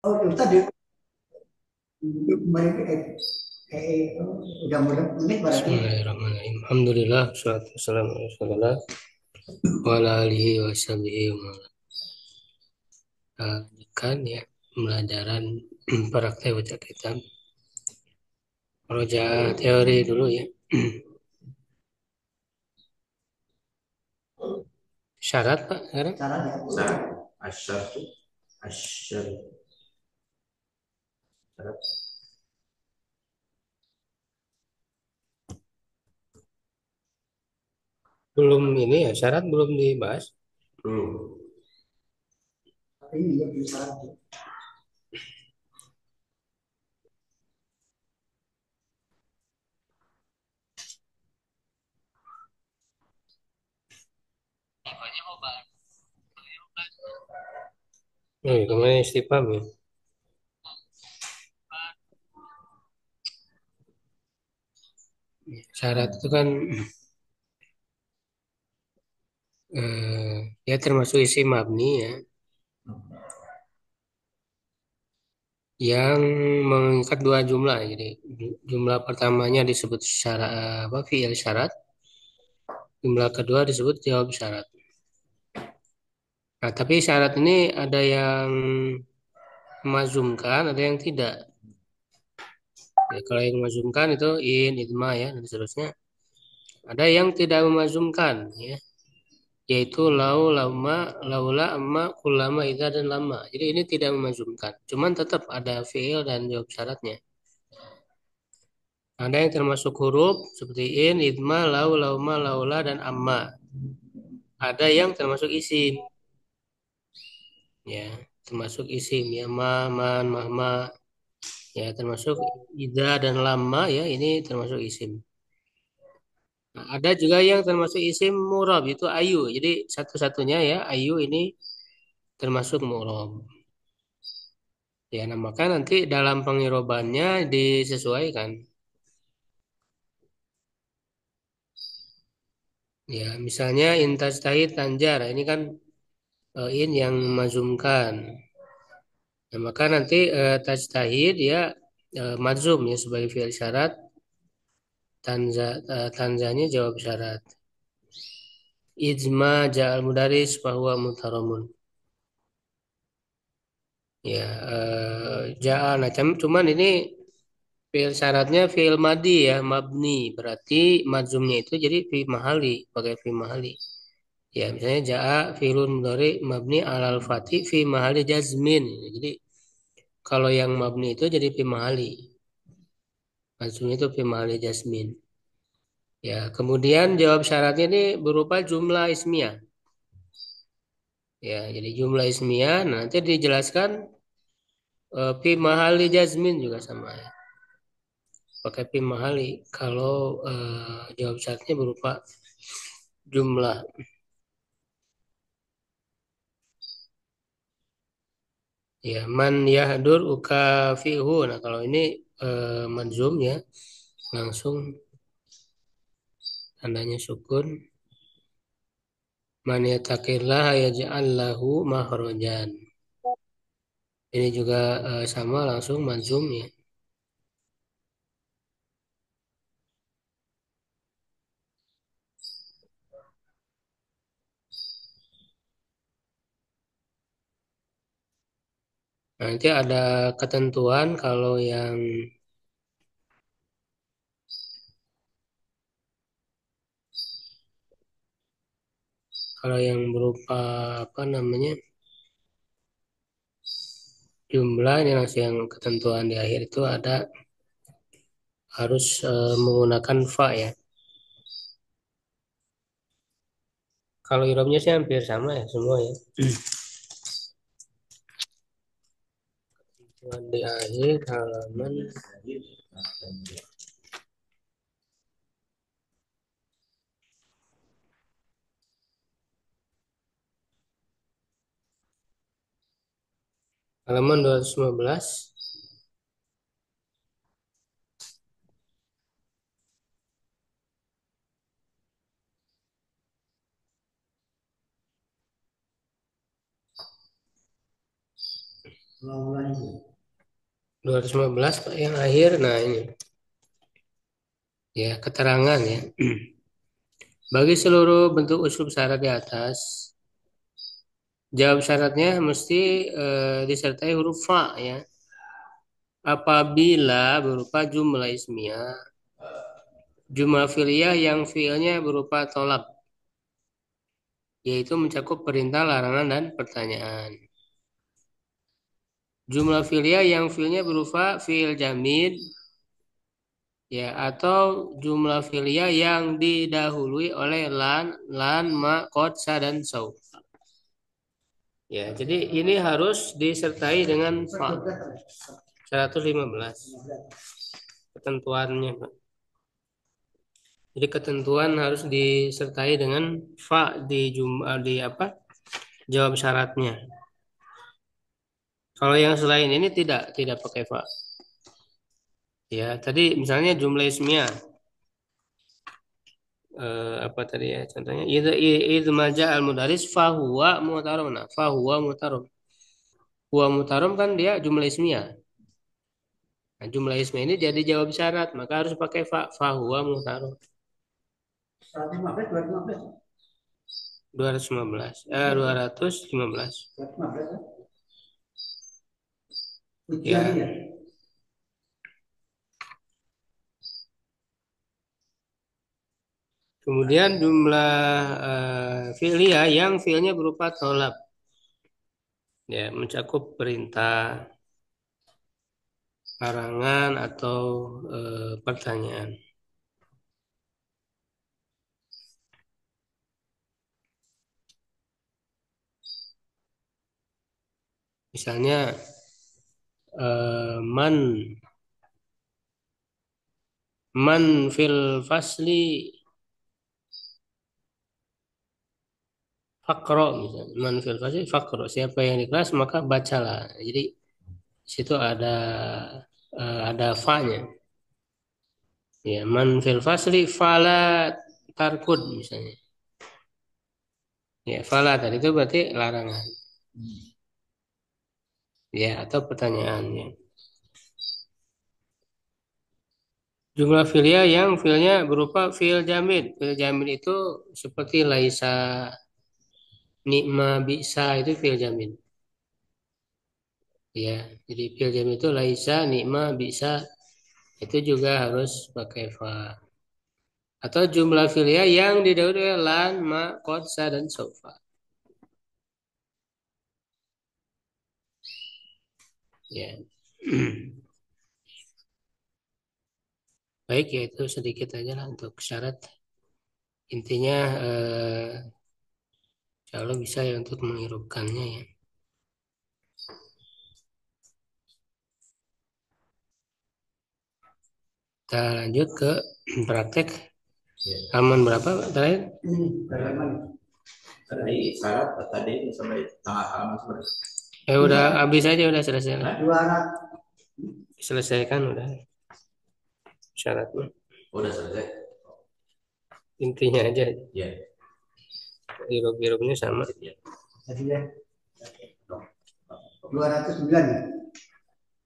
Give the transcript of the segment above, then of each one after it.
Oh, itu tadi kemarin udah menit berarti. Bismillahirrahmanirrahim. Alhamdulillah, wassalatu wassalamu ala Rasulillah wa ala alihi wa sahbihi wa man wala. Lanjutkan ya pembelajaran praktek baca kitab. Roja teori dulu ya. Syarat Pak sekarang? Caranya. Syarat. Asyartu. Asyar. Syarat. Belum ini ya, syarat belum dibahas. Belum. Ini ya bisa. Oh, iya, kemarin istifham ya. Syarat itu kan ya termasuk isi mabni ya, yang mengikat dua jumlah. Jadi jumlah pertamanya disebut syarat apa fiil syarat, jumlah kedua disebut jawab syarat. Nah, tapi syarat ini ada yang memazumkan, ada yang tidak. Ya, kalau yang memazumkan itu in, idma ya dan seterusnya. Ada yang tidak memazumkan ya, yaitu lau, lama, laula, amma, kulama, idza dan lama. Jadi ini tidak memazumkan. Cuman tetap ada fiil dan jawab syaratnya. Ada yang termasuk huruf seperti in, idma, lau, lauma, laula, dan amma. Ada yang termasuk isim, ya, termasuk isim ya, ma, man, mahma, ya, termasuk ida dan lama ya, ini termasuk isim. Nah, ada juga yang termasuk isim murab itu ayu. Jadi satu-satunya ya ayu ini termasuk murab. Ya, nah maka nanti dalam pengirobannya disesuaikan. Ya, misalnya intas tahid tanjar, ini kan in yang mazumkan. Nah, maka nanti tajtahid ya madzum ya sebagai fi'il syarat, tanzanya jawab syarat. Ijma ja'al mudaris bahwa mutaramun. Ya, ja'al. Nah, cuman ini fi'il syaratnya fi'il madi ya, mabni. Berarti madzumnya itu jadi fi mahali, pakai fi mahali. Ya, misalnya ja'a fi'lun mudhari mabni alal fatih fi mahali jazmin. Jadi kalau yang mabni itu jadi fi mahali. Madzumnya itu fi mahali jazmin. Ya, kemudian jawab syaratnya ini berupa jumlah ismiyah. Ya, jadi jumlah ismiyah nah, nanti dijelaskan fi mahali jazmin juga sama ya. Pakai fi mahali kalau jawab syaratnya berupa jumlah. Ya, man yahdur ukafihu. Nah, kalau ini manzum ya, langsung tandanya sukun. Man yattaqillaha yaj'al lahu makhrajan. Ini juga sama langsung manzum ya. Nanti ada ketentuan kalau yang berupa apa namanya jumlah ini langsung yang ketentuan di akhir itu ada harus menggunakan fa ya. Kalau irobnya sih hampir sama ya semua ya. Ketentuan di akhir halaman 215. ulang itu. 215 Pak yang akhir. Nah, ini ya keterangan ya. Bagi seluruh bentuk uslub syarat di atas, jawab syaratnya mesti disertai huruf fa ya. Apabila berupa jumlah ismiyah, jumlah fi'liyah yang fi'ilnya berupa tolab, yaitu mencakup perintah, larangan, dan pertanyaan. Jumlah fi'liyah yang fi'ilnya berupa fi'il jamid, ya, atau jumlah fi'liyah yang didahului oleh lan, ma, qad, sa, dan sau. Ya, jadi ini harus disertai dengan fa. 115 ketentuannya, Pak. Jadi ketentuan harus disertai dengan fa di apa? Jawab syaratnya. Kalau yang selain ini tidak pakai fa. Ya, tadi misalnya jumlah ismiyah apa tadi ya contohnya idza maja al mudaris fa huwa mutarom. Nah, fa huwa mutarom. Huwa mutarom kan dia jumlah ismiyah. Nah, jumlah ismiyah ini jadi jawab syarat, maka harus pakai fa huwa mutarom. 115, 215. 215 215 215 kan? ya. Ujian ya. Kemudian jumlah fi'liyah yang fi'ilnya berupa tolab, ya, mencakup perintah, larangan, atau pertanyaan. Misalnya man fil fasli fakro, misalnya man fil fasli fakro, siapa yang di kelas maka bacalah. Jadi situ ada fa-nya. Ya, man fil fasli fala tarkud misalnya. Ya, fala tadi itu berarti larangan. Ya, atau pertanyaannya. Jumlah filia yang filnya berupa fil jamid. Fil jamid itu seperti laisa, nikma, bisa, itu fil jamid. Ya, jadi fil jamid itu laisa, nikma, bisa, itu juga harus pakai fa. Atau jumlah filia yang didahului lan, ma, qad, sa, dan sofa. Ya. Baik, ya itu sedikit aja lah untuk syarat. Intinya insya Allah bisa ya untuk menghirupkannya ya. Kita lanjut ke praktek. Halaman berapa Pak, terakhir? Tadi syarat tadi sampai tengah halaman sebenarnya. Udah habis aja, udah selesai. Juara. Selesaikan udah syaratnya. Udah selesai. Intinya aja. Ya. Hirup-hirupnya sama. Tadi ya. 209 ya.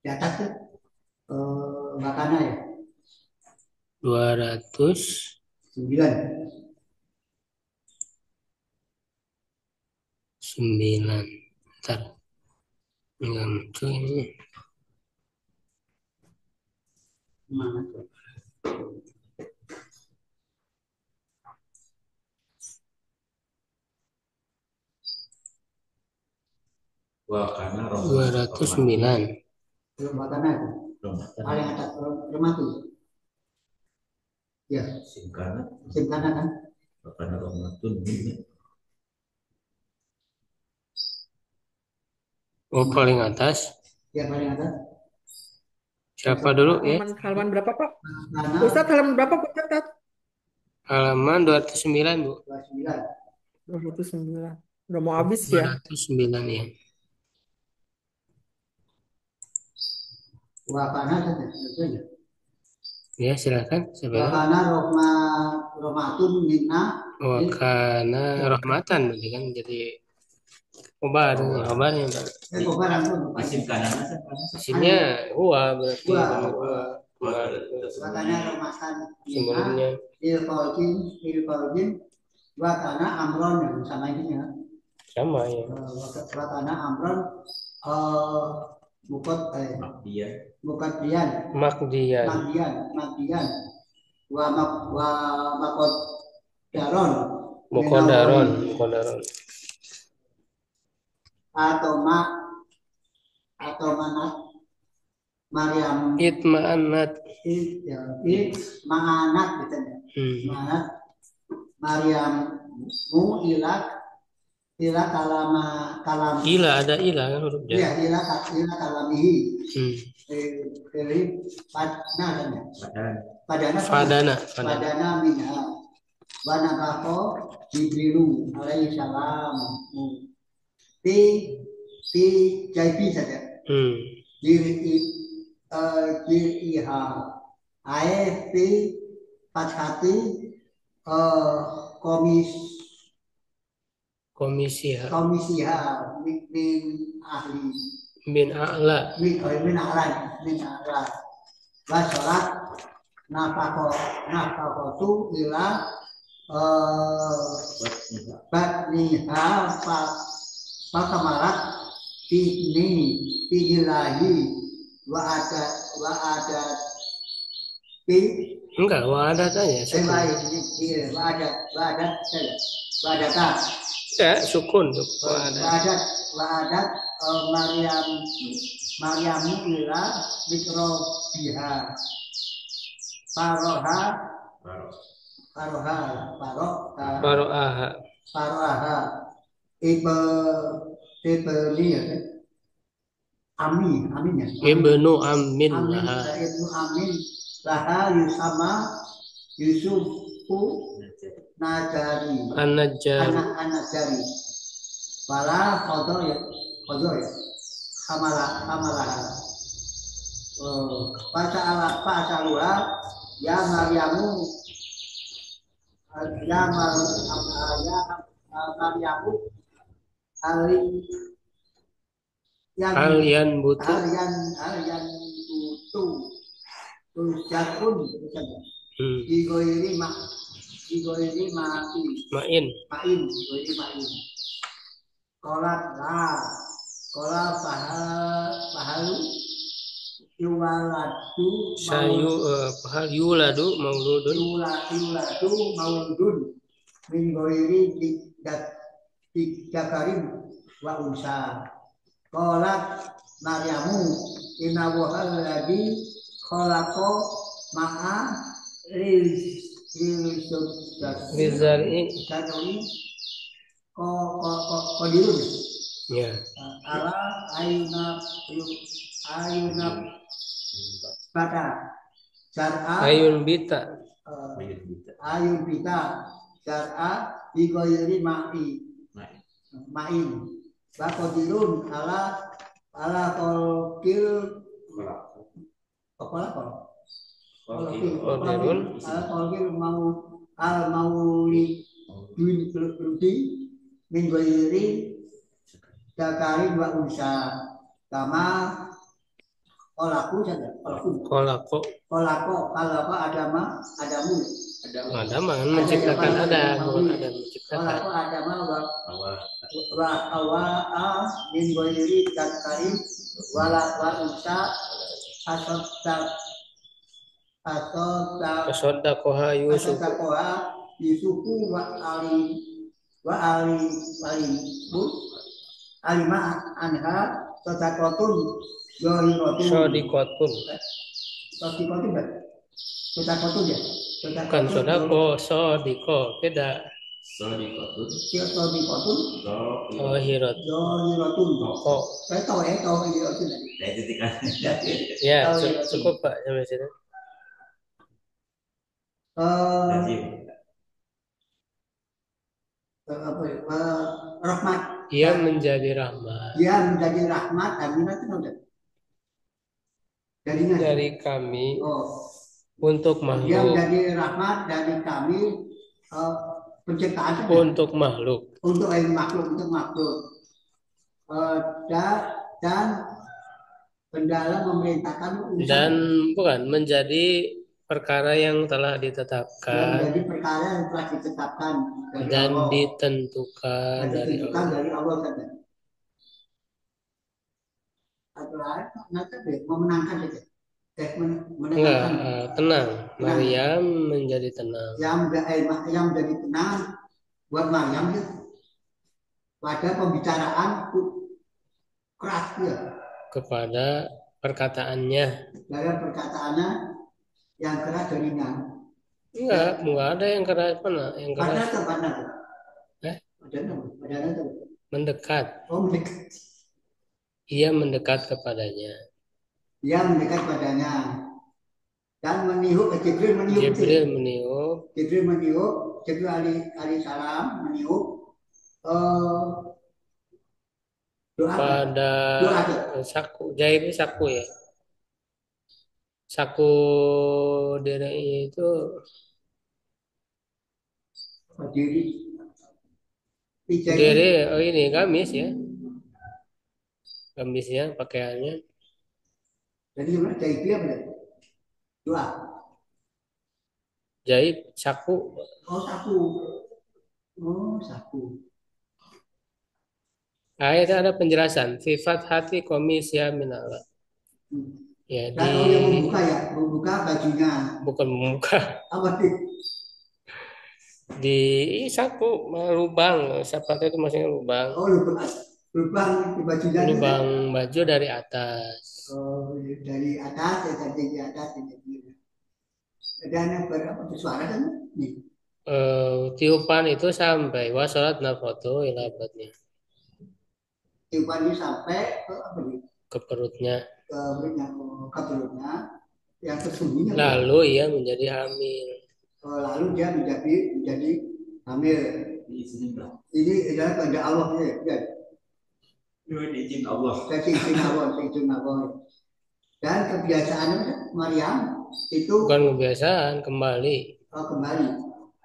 Di atas tuh makanan ya. 209. 9. Bentar. Enggak muncul ini. Mana tuh? Wah, karena 209. Belum makanan itu. Paling atas rumah tuh. Ya. Simkana. Simkana kan. Karena Ramadan ini. Oh, paling atas. Ya, paling atas. Siapa dulu ya? Halaman berapa Pak? Karena Ustadz halaman berapa Pak Ustadz? Halaman 209, Bu. 29. 29. Udah mau habis ya? 209 ya. Wakana saja. Tentunya. Ya, silakan. Wakana Romatun minna. Wakana rahmatan berarti kan, jadi Kobar, kobarnya Pak. Kobaran pun. Isim kanan Isimnya huwa berarti Huwa. benar huwa. Kobar itu Wakana ramakan sebelumnya. ilfaujin wakana amron yang sama ini ya. Sama ya. Wakana amron bukot dia bukan dian Makdian. magdian wa makot daron Mukodaron. atau manat Maryam Itma'anat. manat gitu ya. Manat Maryam ila kalam Ila ada ila kan huruf jar. ya ila kalamihi padana minha wa nabaqo Jibrilu alaihi salam ti jaibi saja diriha AFP Fathati komisiha min a'la wa sholat nafakotu ila batniha fakamarat fi'nilahi wa ada enggak wadat aja wadat ya sukun wadat Maryamu ila mikrobiha Paroha Ibni Amin ya Ibnu Amin laha yusama Yusufu Najari An-Najari wala kodo ya hamalah Fa'asaluha ya Maryamu Alian butuh Jakun Igoiri Main Kolat pahalu yuladu mauludun min goiri dikarim wa unsa kolat Maryamu inna wahal lagi kholako ma'a Rizari kodirun ya ala ayunab pada jar'a ayun bita ayun bita jar'a digoyeri ma'in bakodirun ala kolkil mauli rudi minggu ini dakarin wa unsa kama kolako adamu kan menciptakan Adam menciptakan wa awaa minggu ini dakarin wa unsa Tasadaqaha Yusufu wa alima anha sadaqatun Sodikotun ya bukan sodako sodiko beda Sodikotun Zohiratun oh saya tahu ya cukup Pak sampai situ rahmat dia menjadi rahmat Aminah itu udah dari kami untuk dia makhluk menjadi rahmat dari kami penciptaan untuk makhluk untuk makhluk eh, da- dan pendalam memerintahkan dan urusan bukan menjadi perkara yang telah yang ditetapkan menjadi perkara yang telah ditetapkan dari dan Allah ditentukan dan dari ditentukan Allah. dari Allah saja. Atau nanti memenangkan saja. Enggak, Menenangkan, tenang. tenang. Maryam menjadi tenang Yang menjadi tenang buat Maryam ya, pada pembicaraan keras ya, kepada perkataannya. dalam perkataannya yang keras darinya. Enggak ada yang keras mana? Yang keras Padahal tuh, padahal. eh, Padahal tuh. mendekat. Oh, mendekat. Ia mendekat kepadanya. Dia mendekat padanya dan meniup, Jibril meniup. Jibril meniup Jibril meniup, Jibril alaihi salam meniup doa pada doa saku. Jahit itu saku ya. Saku diri itu berdiri tiga diri ini. ini gamis ya. Gamisnya pakaiannya. Jadi gimana jahit dia benar doa. Jahit saku. Oh saku, oh saku. Itu ada penjelasan. Sifat hati komisia minallah. Ya, Dan yang membuka ya, membuka bajunya. bukan membuka. Apa sih? Di saku lubang, sepatu itu maksudnya lubang. Oh lubang di bajunya. Lubang baju dari atas. Oh dari atas ya, dari atas ini. Dan yang bersuara kan nih. Tiupan itu sampai wasolat nafoto ilabatnya Tiupan ini sampai ke apa nih? ke perutnya. Ke perutnya yang sesungguhnya. Lalu ia menjadi hamil. Lalu dia menjadi hamil. Ini adalah kehendak Allah ya. Izin Allah. Izin Allah. Dan kebiasaan Maryam itu Bukan kebiasaan, kembali. Kembali.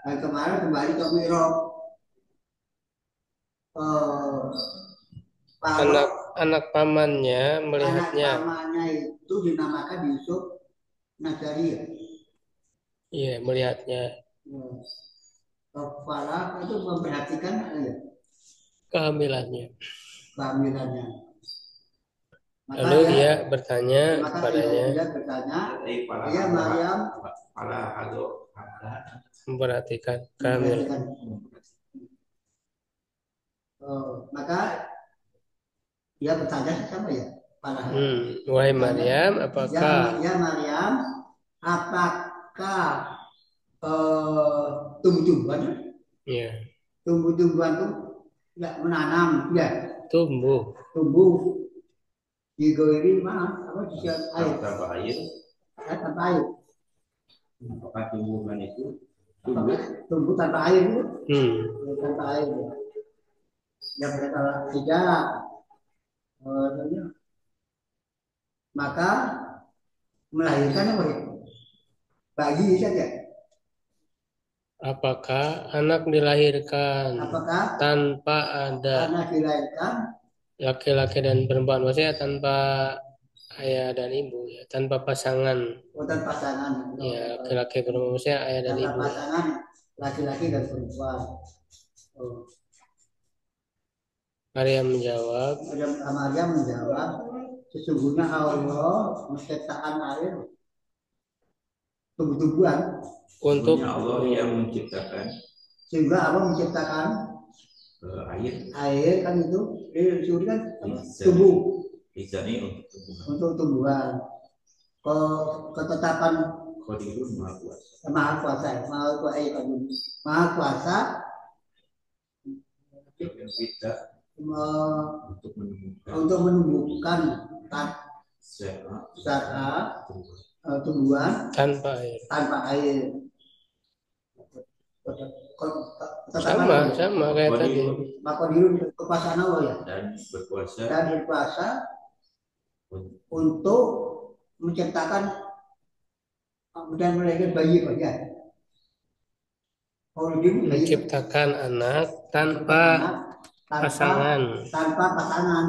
Dan kemarin kembali ke Mi'raj. Anak pamannya melihatnya. Anak pamannya itu dinamakan Yusuf Nazaria. Iya, melihatnya. Kepala itu memperhatikan Kehamilannya. Maka lalu dia bertanya kepadanya. Dia bertanya, ya Maryam, memperhatikan kehamilan. Maka dia bertanya sama ya. Wahai Maryam, apakah? Ya Maryam, apakah tumbuh-tumbuhan? Ya. Tumbuh-tumbuhan itu tidak menanam, ya. Tumbuh di goiri mana? Apa di air? Tanpa air. Tanpa air. Apakah tumbuhan itu tumbuh tanpa air itu? Tanpa air. Yang berkata tidak. Maka melahirkan apa ya? Bayi saja. Apakah anak dilahirkan tanpa ada anak dilahirkan laki-laki dan perempuan, maksudnya tanpa ayah dan ibu ya, tanpa pasangan. Tanpa pasangan. Ya, laki-laki perempuan, maksudnya ayah dan ibu. Tanpa pasangan laki-laki dan perempuan. Maryam menjawab, sesungguhnya Allah menciptakan air tumbuh-tumbuhan untuk Allah yang menciptakan, sehingga Allah menciptakan air kan itu suri kan tumbuh untuk tumbuhan. Ketetapan Qadirun Maha Kuasa untuk menumbuhkan tumbuhan tanpa air. Sama kayak tadi. Maka diri kekuasaan Allah ya. Dan berkuasa untuk menciptakan dan melahirkan bayi ya. Menciptakan anak tanpa pasangan. tanpa pasangan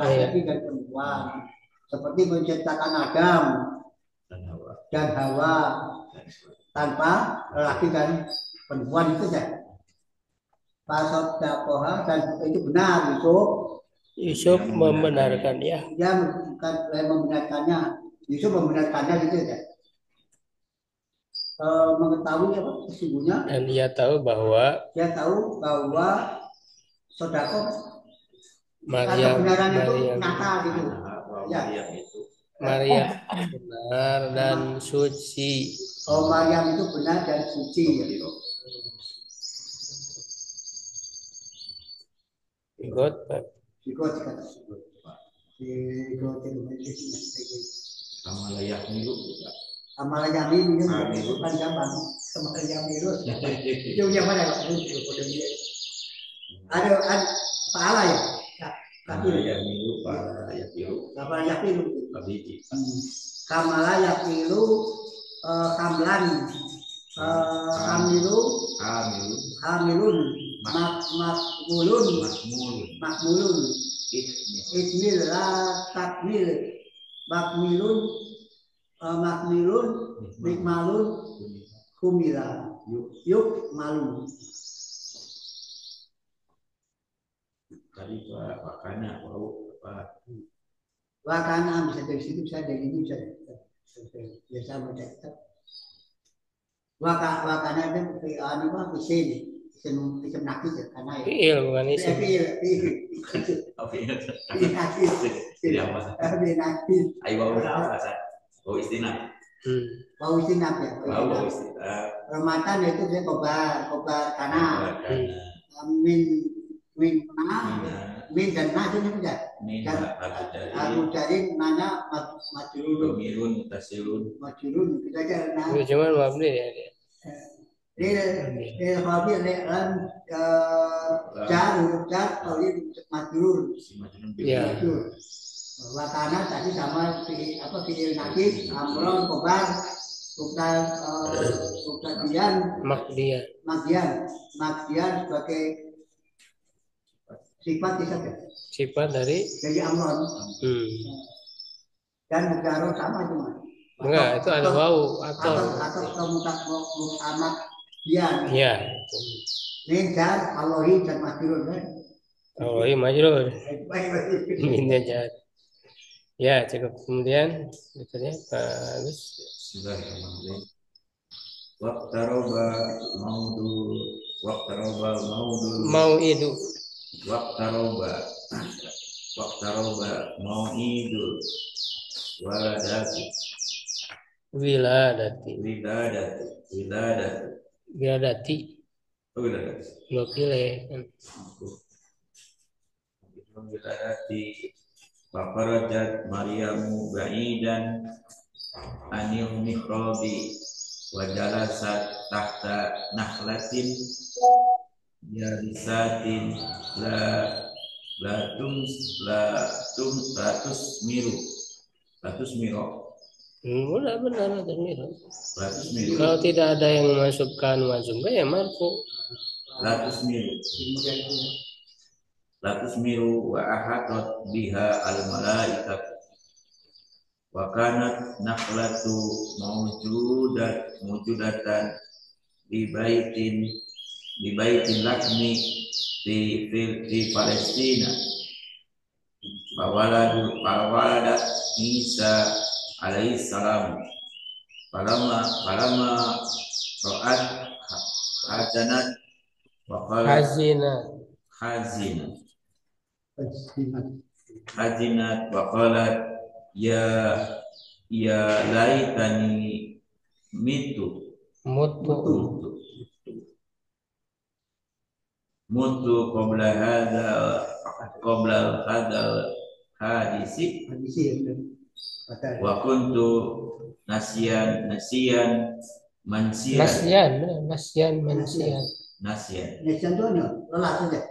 laki-laki dan perempuan. Seperti menciptakan Adam dan Hawa tanpa laki dan perempuan itu saja. Pasal dakwah dan itu benar Yusuf membenarkan ya. Dia bukan membenarkannya, Yusuf membenarkannya gitu ya. Mengetahui apa sesungguhnya Dan dia tahu bahwa sodako Maryam kebenaran itu nyata gitu. Ya. Maryam benar dan suci. Maryam itu benar dan suci ya. Ikut Ikut kan. Amalan Yamin itu kan gampang. Amalan Yamin itu yang mana? Ada pahala ya? Amalan Yamin. Kamala yakilu kamlan hamilun makmulun ismil la takmil makmilun mikmalun kumila yuk malu. Wakana bisa dari situ, bisa dari ini, bisa biasa mencatat. Wakana itu apa? Isim nakis ya, karena ya. fiil bukan isim. Nakis. Bau istinaf ya. Ramatan itu saya kobar karena min dan na itu juga. Dan aku cari nanya majrurun itu aja. Itu cuman mabni ya dia. Dia khabir lam huruf jar tadi majrur. Ya. Wakana tadi sama fiil nakis amron kobar bukan makdian sebagai sifat dari amron. Dan mudaro sama cuma. Enggak, itu ada wau atau amat dian. Ya. Min jar Allahi dan majrur kan. Allahi majrur. Minnya jar. Ya, cukup. Kemudian berikutnya Pak Agus. Waqtaroba mau'idu wiladati lo pilih kan. Fakarajat Maryamu ba'idan anil mikhrabi wa jalasat tahta nakhlatin yarisatin latus miru. Benar kalau tidak ada yang memasukkan majzum ya marfu. Latus miru wa ahatat biha al malaikat wa kanat nakhlatu mawjudatan di baitin lakmi di Palestina. Fawaladat Isa alaihi salam falama ra'at hajanat wa qalat hazinat wa qalat ya laitani mutu qabla hadal hadisi wa kuntu nasiyan mansiyan. Nasian itu lelah saja.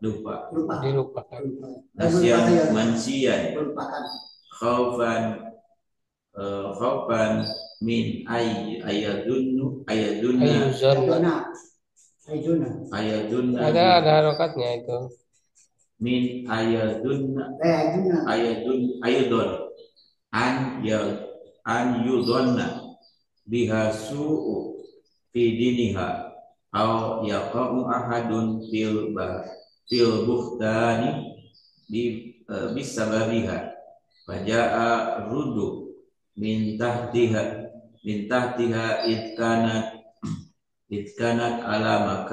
Dilupakan. Nasiyan mansiyan. Melupakan. Khaufan min ayadunna Aiduna. ayadunna Ada harokatnya itu. min ayadunna Aiduna. ayudon an yudonna biha su'u fi diniha aw yaqa'u ahadun fil buhtani bisababiha faja'a rudu min tahtiha itkanat ala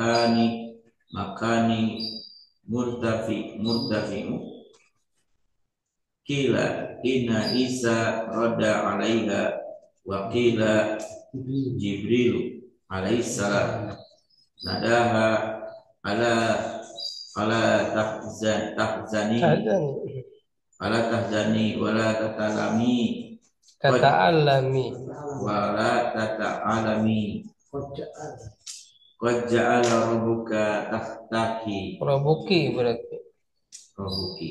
makani murtafi'u kila inna Isa radda alaiha wa kila Jibril alaihissalam nadaha ala tahzani ala tahzani wala Tata'allami. qad ja'ala rabbuka tahtaki Robuki berarti. rabbuki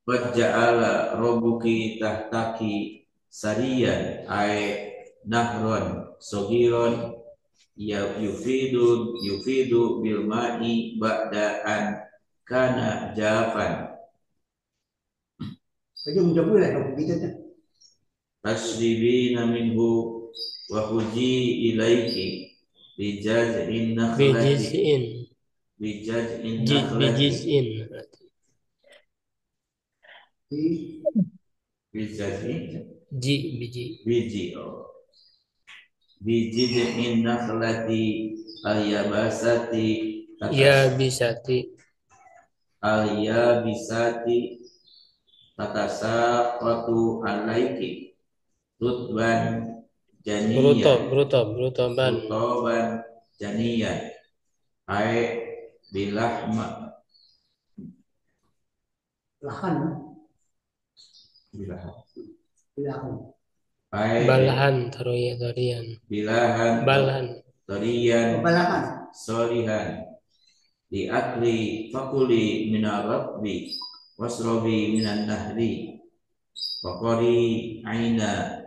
qad ja'ala rabbuki tahtaki sariyan ay nahron sogiron yufidu bil ma'i ba'da an kana jafan Jadi mudah boleh dong gitu kan. tasribina minhu wa huji ilaiki bijaz'in nakhlati Bijiz'in. nakhlati Bijiz'in. bijaz'in Biji. bijiz'in nakhlati al-yabasati Ya bisati. tatasaqatu alaiki rutban janiyan Rutoban. janiyan ay bilahma Lahan. bilahan Balahan tarian. bilahan tariyan Balahan. solihan di akli fakuli minar rabbi wasrobi minan nahri waqari aina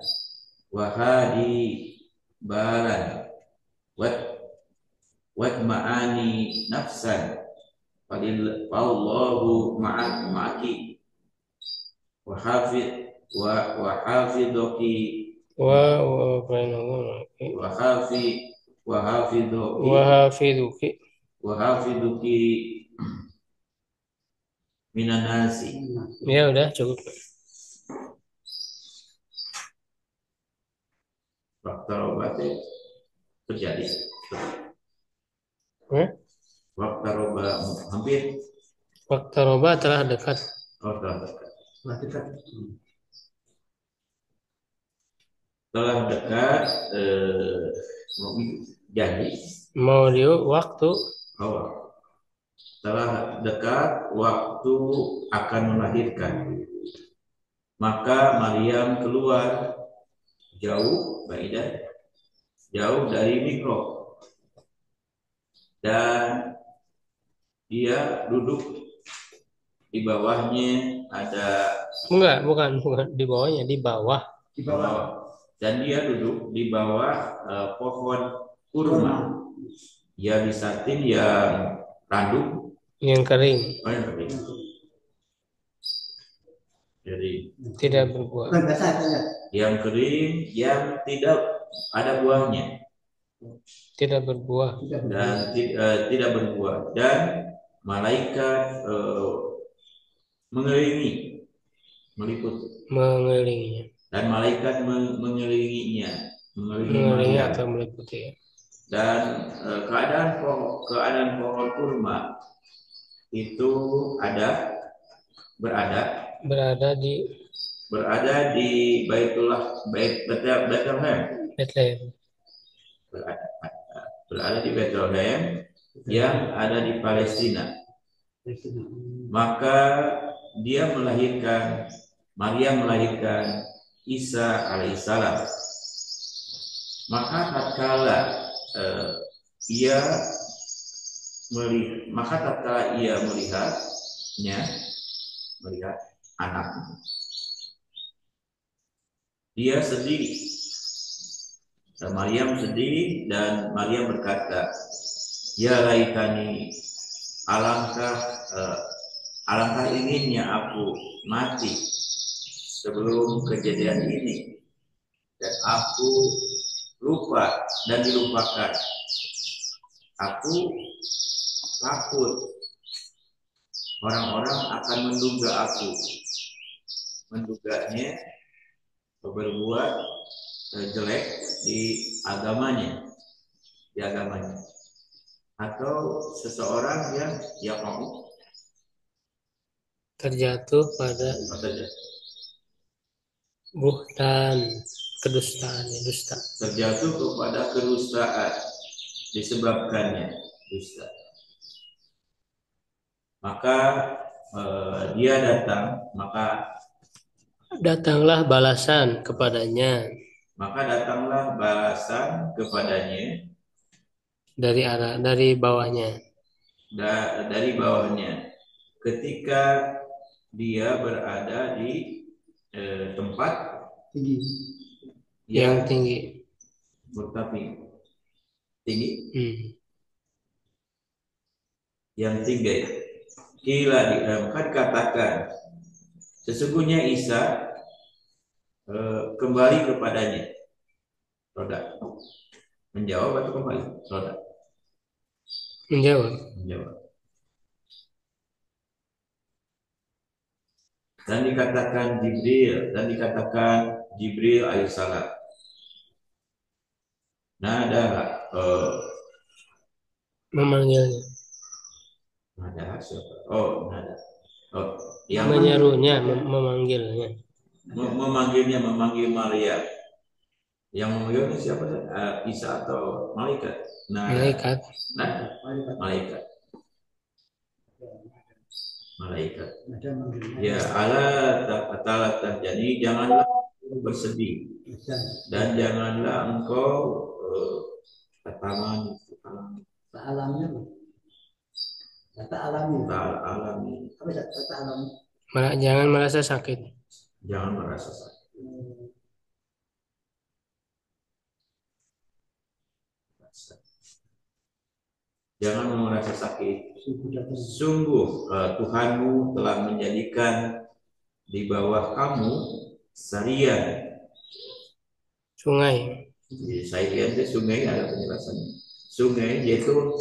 wahadi balan wat ma'ani nafsan Allahu ma'aki wa hafidhuki Wa hafiduki. minan nasi. Ya udah cukup. Faktor obatnya terjadi. Faktor obat hampir. Faktor obat telah dekat. Telah dekat jadi. Mau waktu. Telah dekat waktu akan melahirkan. Maka Maryam keluar jauh dari mikrob dan dia duduk di bawahnya ada bukan di bawahnya, di bawah dan dia duduk di bawah pohon kurma ya bisatin yang randu yang kering. Jadi tidak berbuah. Yang kering yang tidak ada buahnya. Tidak berbuah. Dan tidak berbuah dan malaikat mengelilinginya. Dan malaikat mengelilingi atau meliputi. Dan keadaan pohon kurma itu berada di Bethlehem. Berada di Bethlehem yang ada di Palestina. Maka Maryam melahirkan Isa alaihissalam. Maka tatkala ia melihat anak, dia sedih. Dan Maryam sedih dan Maryam berkata, Ya laitani, alangkah alangkah inginnya aku mati sebelum kejadian ini, dan aku lupa dan dilupakan. Aku takut orang-orang akan menduganya berbuat jelek di agamanya, atau seseorang yang mau terjatuh pada buhtan, kedustaan, dusta. terjatuh kepada kedustaan disebabkannya dusta. Maka datanglah balasan kepadanya dari bawahnya ketika dia berada di tempat yang tinggi. Murtafi, yang tinggi. Kila dikatakan, sesungguhnya Isa kembali kepadanya. Roda. Menjawab atau kembali? Roda. Menjawab. Dan dikatakan Jibril alaihissalam. Nada memanggilnya. Nada siapa? Oh, nada. Oh, yang menyerunya, memanggilnya. Memanggil Maria. Yang memanggilnya siapa? Isa atau malaikat? Malaikat. Malaikat. Ya Allah jadi janganlah bersedih dan janganlah engkau jangan merasa sakit. Jangan merasa sakit. Sungguh Tuhanmu telah menjadikan di bawah kamu sarian sungai. Sarian itu sungai, ada penjelasannya. Sungai yaitu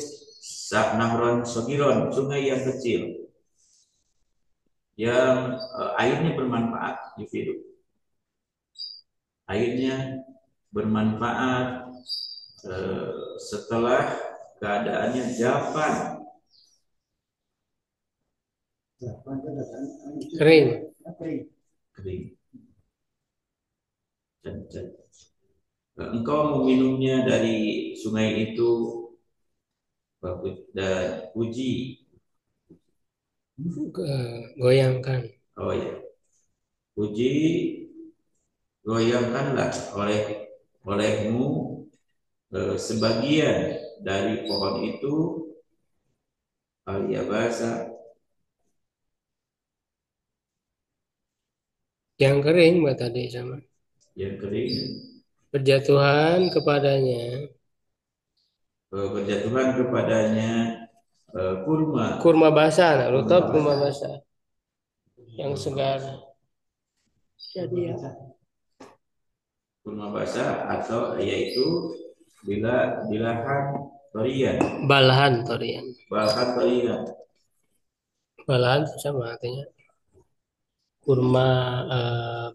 nahron sogiron, sungai yang kecil yang airnya bermanfaat di hidup. Airnya bermanfaat setelah keadaannya japan, kering. Engkau meminumnya dari sungai itu dan goyangkan. Oh ya, puji goyangkanlah olehmu sebagian dari pohon itu bahasa yang kering buat tadi sama yang kering, berjatuhan kepadanya kurma basah, rutab kurma basah yang segar. Jadi ya kurma basah atau yaitu balahan torian. Balahan sama artinya kurma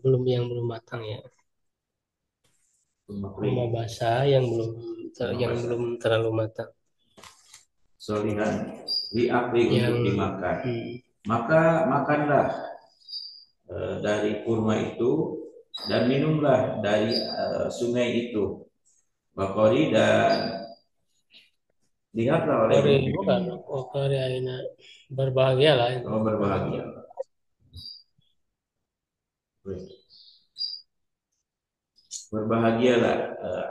belum matang ya. Kurma basah yang belum terlalu matang. Solihan diakli untuk dimakan. Maka makanlah dari kurma itu dan minumlah dari sungai itu. Bakori dan lihatlah oleh berbahagialah. Berbahagia. Berbahagialah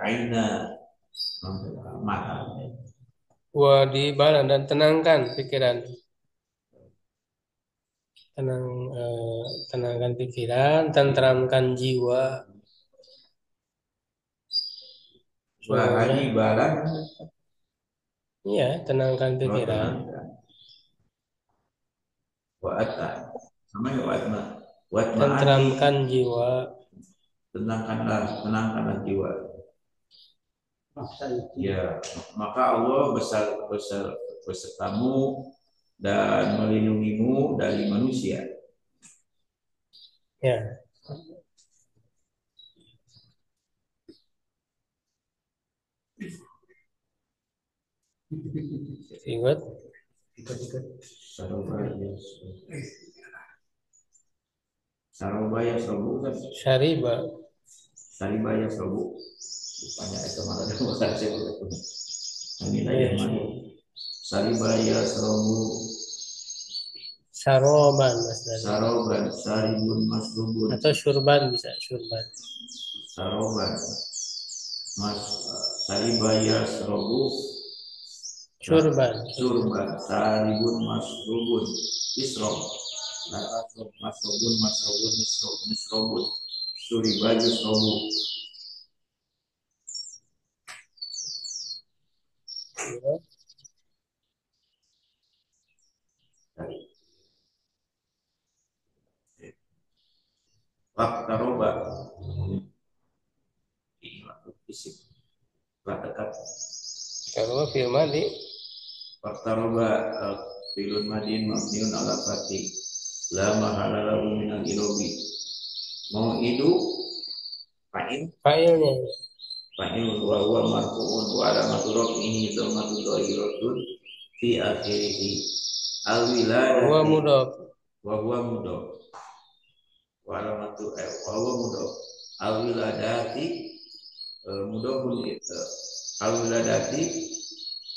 aina mata. Wadibalan dan tenangkan pikiran. Tenangkan pikiran, tenteramkan jiwa. Wadibalan Iya, tenangkan Oh, pikiran, tenangkan. Wa'atan. Sama ya wa'atma. Wa'atma ani. tenteramkan jiwa. Tenangkanlah jiwa. Ya, maka Allah besertamu dan melindungimu dari manusia. Ya, ikut Sarobaya, Sarobaya Sobu kan? syariba. Saribaya Sobu. Rupanya itu malah ada bahasa saya. Ini lagi Ya, yang mana? Saribaya Sobu. saroban mas dari. Saroban, Saribun Masrubun. Atau syurban bisa syurban. Saroban, Mas Saribaya Sobu. Syurban. Surban, Saribun Masrubun. Isrob. Masrobun, Masrobun, Misrobun. Suribaju Sobu. Ya. Faktaroba. Ini waktu fisik. Dekat. Kalau firman di Faktaroba filun madin mabniun ala fatih. La mahala lahu minal ilobi. Mau itu fa'in failnya. fa'in wa huwa marfu'un wa alamatu rafihi dhamatu dhahiratun fi akhirih. Al Huwa wiladati mudhof. wa huwa mudhof wa alamatu wa huwa mudhof. Al wiladati mudhofun al wiladati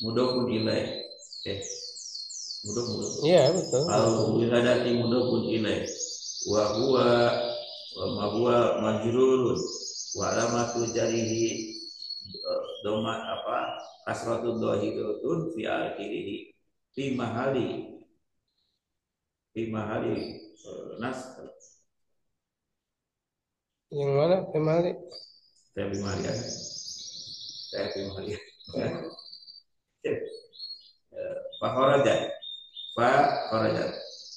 mudhofun ilaih. Mudhof. Iya betul. Al wiladati mudhofun ilaih. Wa huwa ma huwa majrurun wa alamatu jarihi doma apa kasratu dhahiratun fi akhirih fi mahali nas Yang mana kembali? saya fi mahali saya fi mahali fa kharajat fa kharajat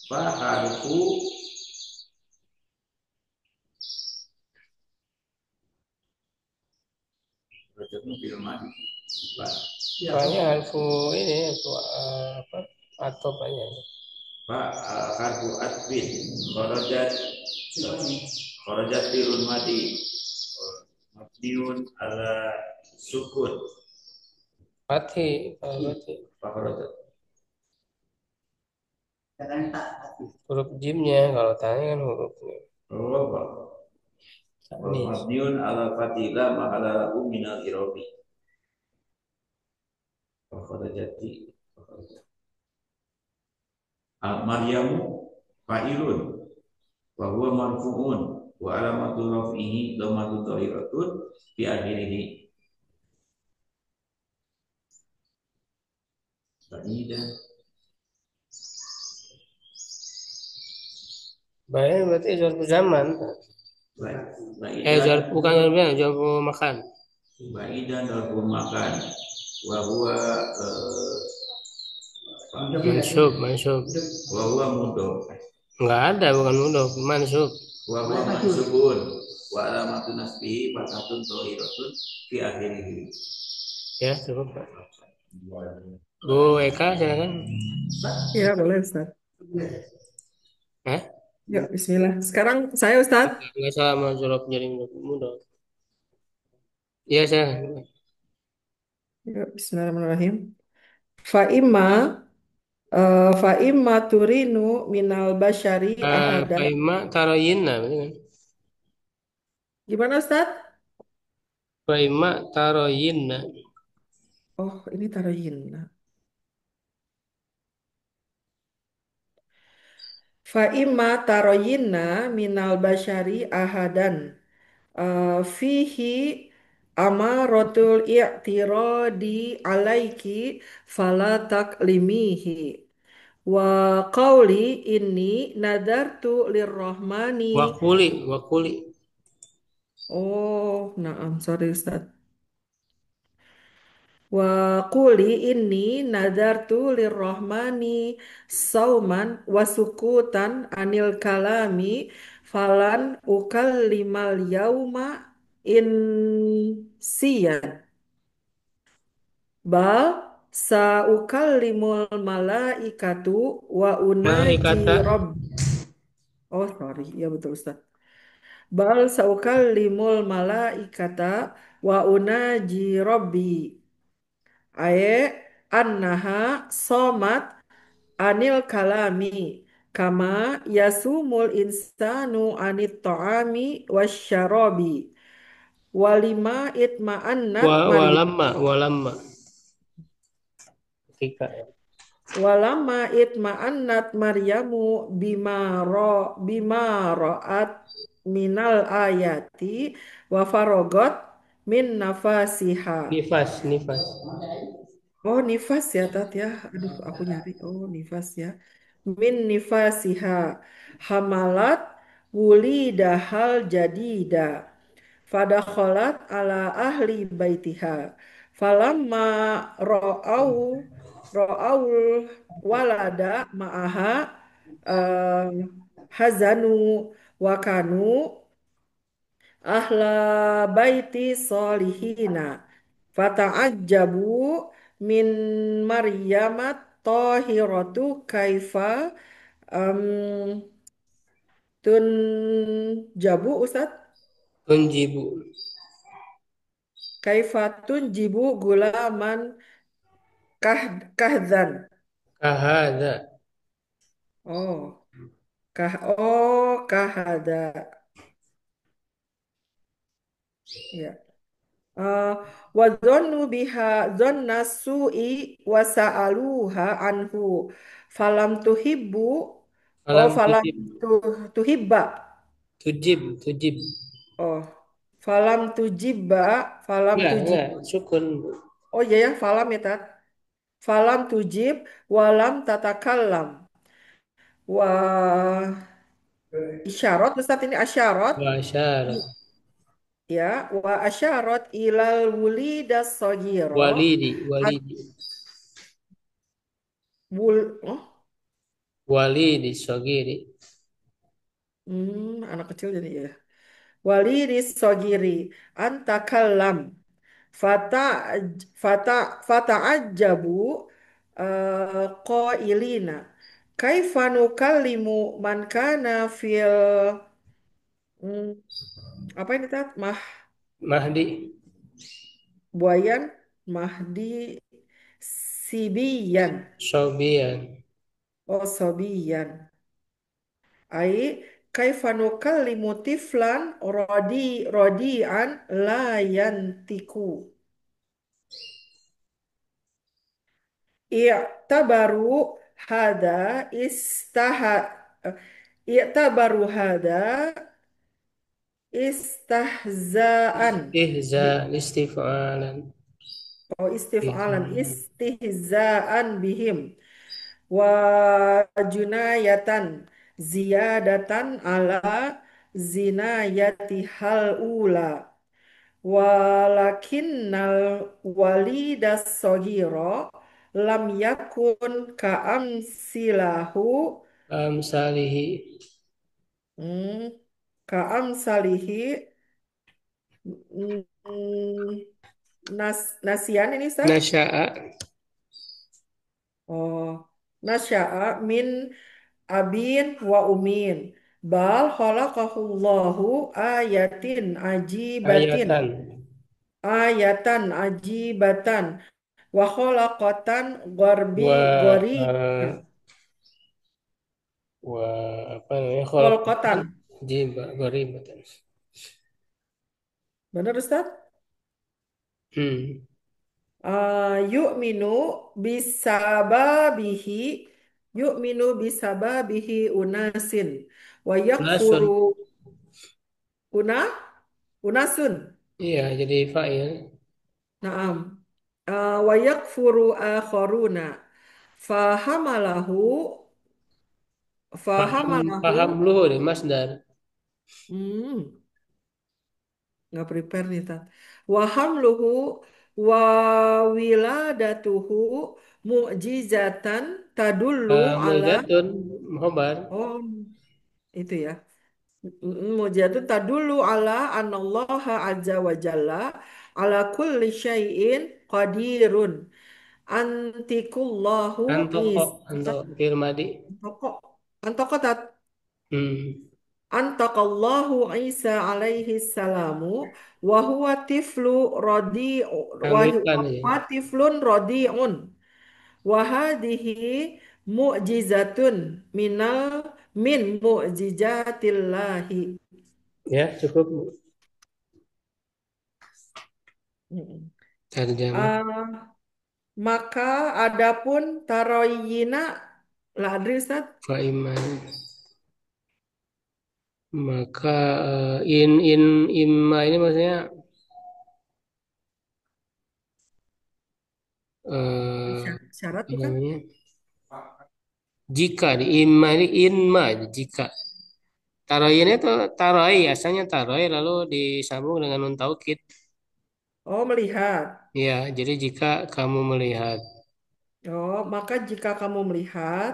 fa harfu rajatnya fil mahali fa Soalnya harfu ini harfu apa? Atau banyak. fa harfu atfin kharajat kharajat fil madi mabniun ala sukun Fatih, kalau fatih. fa kharajat Jangan tak hati. Huruf jimnya kalau tanya kan hurufnya. Allah Tanis. mabniun ala fatila mahala lahu minal irobi fa kharajati Maryamu fa'ilun wa huwa marfu'un wa alamatu raf'ihi dhammatun dhahiratun fi akhirih. Ba'idan Bayar berarti zarfu zaman. ba'idan Bukan zarfu makan. ba'idan darbu makan wa huwa Mansub. wa huwa mudhof Enggak ada, bukan mudhof, mansub. wa huwa mansubun wa alamatu nasbihi fathun dhahiratun fi akhirih. Ya, cukup Pak. Bu Eka, silakan. Ya, boleh Ustaz. Hah? Ya, bismillah. Sekarang saya Ustaz. Enggak salah mau jawab jadi mudhof. Iya, saya. Ya, bismillahirrahmanirrahim. Fa'imma fa'imma turinu minal basyari ahada. Paima taroyinna, betul kan? Gimana Ustaz? Paima taroyinna. Oh, ini tarayinna. Fa'imma taroyinna minal basyari ahadan. Fihi amaratul i'tiradi alaiki fala taklimihi. Wa qawli inni nadartu lirrahmani. Wakuli. Oh, naam, sorry Ustaz. Wa quli inni nadartu lirrahmani sauman wa sukutan anil kalami falan ukallimal yauma insiyan bal saukallimul malaikatu wa unaji Malaikata rabb. Oh sorry, ya betul Ustaz. Bal saukallimul malaikata wa unaji rabbi. Aye annaha somat anil kalami kama yasumul insanu anit ta'ami wasyarobi walima itma'annat Maryam walamma ketika ya. walama itma'annat Maryamu bima ra'at minal ayati wa farogot min nafasiha. Nifas. Oh nifas ya Tat ya. Aduh aku nyari. Oh nifas ya. Min nifasiha hamalat wulidahal jadida. Fadakhalat ala ahli baitiha. Falamma ro'au ro'aul walada ma'aha eh, hazanu wakanu ahla baiti solihina fata'ajjabu min maryamat tahiratu kaifa um, tunjabu Ustaz Tunjibu kaifa tunjibu gulaman kahdan kahada oh kahada ya. Uh, wa dhannu biha dhanna su'i wa sa'aluha anhu falam tuhibbu oh falam falam tujib tuhibba tujib oh falam tujibba falam tujib enggak sukun oh iya ya falam ya tat falam tujib walam tatakallam wa isyarat Ustaz ini asyarat wa syarat ya wa asyarat ilal wulidas sagira walidi oh walidi sogiri anak kecil jadi ya. Waliris sogiri antakallam fata fata ajabu qailina kaifa nukallimu man kana fil mm, apa ini tat Mahdi buayan mahdi sibiyan sobian oh sobiyan ai kaifa nukallimu tiflan rodian la yantiku i'tabaru hada istaha i'tabaru hada istahzaan istihza bi istif'alan oh istif'alan istihza istihzaan bihim wa junayatan ziyadatan ala zinayati hal ula walakinnal walidas soghiro lam yakun ka'amsilahu amsalihi hmm, ka'amsalihi mm, nasian ini Ustaz? nasya'a Oh, nasya'a min abin wa umin bal khalaqahullahu ayatin ajibatin ayatan ayatan ajibatan wa khalaqatan wa gori wa apa namanya khalaqatan kholqatan gharibatan benar Ustaz? hmm. Yu'minu bisababihi yu'minu bisababihi unasin wa Nasun yakfuru una unasun iya jadi fa'il na'am wa yakfuru akharuna fahamalahu fahamalahu paham lu nih masdar hmm nggak prepare nih Tat wa hamluhu wa wiladatuhu mu'jizatan tadullu ala Mu'jatun, khobar. oh itu ya. Mu'jizatun tadullu ala anallaha azza wa jalla ala kulli syai'in qadirun. Antikullahu Antoko, Isa antoko, firmadi. Antoko Antoko tat Hmm. Antakallahu Isa alaihi salamu wa huwa tiflu rodi wa Anggitan ya. huwa tiflun rodiun wa hadhihi mu'jizatun min mu'jizatillahi. Ya, cukup. Mm. Terjemah. Ah, maka adapun taroyina lah adri Ustaz. Fa'iman. Maka in imma ini maksudnya Syarat apa bukan? namanya? Jika di imma ini inma jika. Taroyin itu taroi asalnya taroi lalu disambung dengan nun taukid. Oh, melihat. Ya, jadi jika kamu melihat Oh, maka jika kamu melihat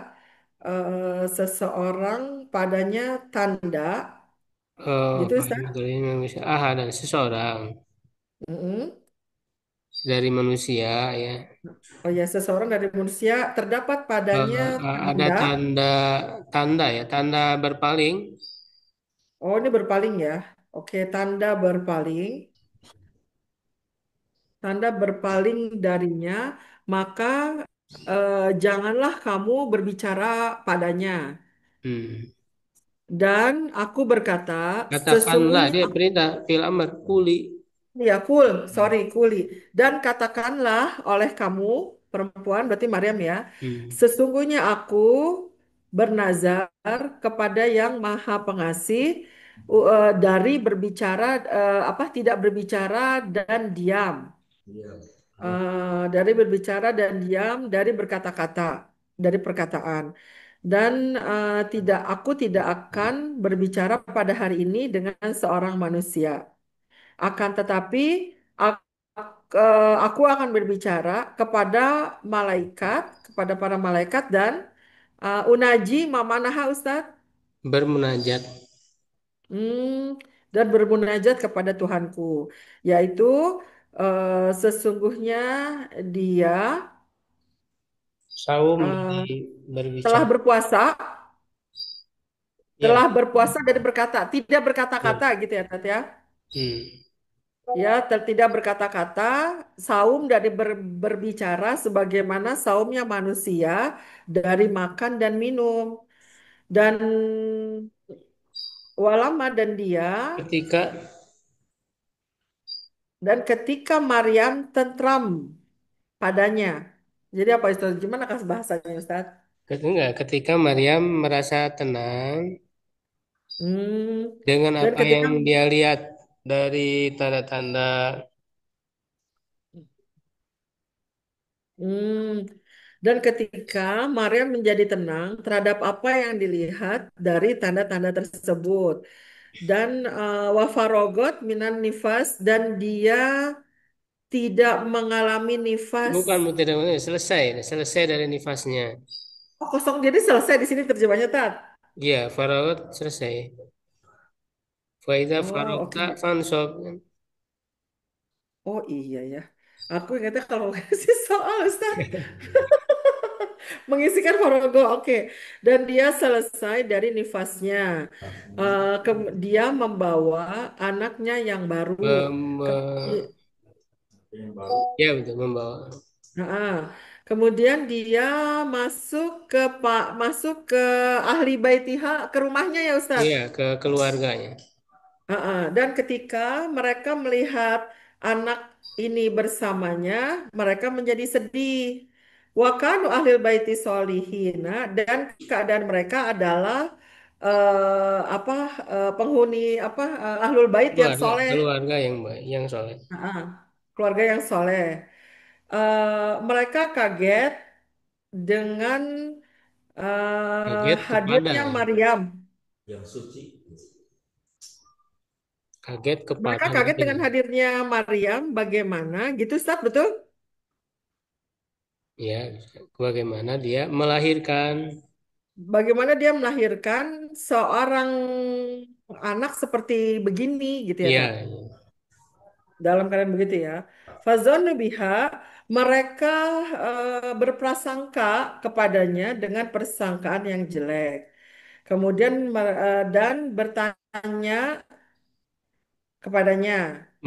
seseorang padanya tanda, gitu Ustaz? ahad dan seseorang Mm-mm. dari manusia ya. Oh ya, seseorang dari manusia terdapat padanya Ada tanda. tanda tanda ya, tanda berpaling. Oh, ini berpaling ya. Oke, tanda berpaling darinya, maka janganlah kamu berbicara padanya. Hmm. Dan aku berkata, Katakanlah sesungguhnya dia perintah fil amr kuli. ya, sorry, kuli. Dan katakanlah oleh kamu, perempuan, berarti Maryam ya, Hmm. sesungguhnya aku bernazar kepada yang Maha Pengasih dari berbicara, tidak berbicara dan diam. Dari berbicara dan diam, dari berkata-kata, dari perkataan. Dan aku tidak akan berbicara pada hari ini dengan seorang manusia. Akan tetapi aku akan berbicara kepada kepada para malaikat dan unaji mamanaha Ustadz. Bermunajat Hmm, dan bermunajat kepada Tuhanku, yaitu sesungguhnya dia saum eh, dari telah berbicara. berpuasa, Ya, dan berkata, tidak ya. berkata-kata gitu ya, Tat ya. Hmm. Ya, tidak berkata-kata, saum dari berbicara sebagaimana saumnya manusia dari makan dan minum. Dan walama Ketika dan ketika Maryam tentram padanya. Jadi apa Ustaz? Gimana kas bahasanya Ustaz? ketika Maryam merasa tenang Hmm, dengan dan apa ketika yang dia lihat dari tanda-tanda hmm, dan ketika Maryam menjadi tenang terhadap apa yang dilihat dari tanda-tanda tersebut. Dan wafarogot minan nifas dan dia tidak mengalami nifas. bukan tidak selesai selesai dari nifasnya. Oh, kosong jadi selesai di sini terjemahnya Tat. Iya, faragat selesai. Faiza Oh, oke. faragta fansob. Oh iya ya. Aku ingatnya kalau ngasih soal Ustaz. Mengisikan farago, oke. Dan dia selesai dari nifasnya. Dia membawa anaknya yang baru. Ke- Ya betul membawa. Nah, kemudian dia masuk ke ahli baitiha ke rumahnya ya Iya Ustadz. ke keluarganya. Dan ketika mereka melihat anak ini bersamanya, mereka menjadi sedih. Wa kanu ahlil baiti solihina dan keadaan mereka adalah apa penghuni ahlul bait yang Keluarga, soleh. keluarga yang baik, yang soleh. Ah, keluarga yang soleh. Mereka kaget dengan Kaget kepada hadirnya ya. Maryam. yang suci Kaget Mereka kepada kaget Maryam. dengan hadirnya Maryam, bagaimana gitu Ustaz, betul? Ya, bagaimana dia melahirkan. Bagaimana dia melahirkan seorang anak seperti begini gitu ya, Tat? Ya, Dalam keadaan begitu ya. Fazonu biha, mereka berprasangka kepadanya dengan persangkaan yang jelek. Kemudian dan bertanya kepadanya.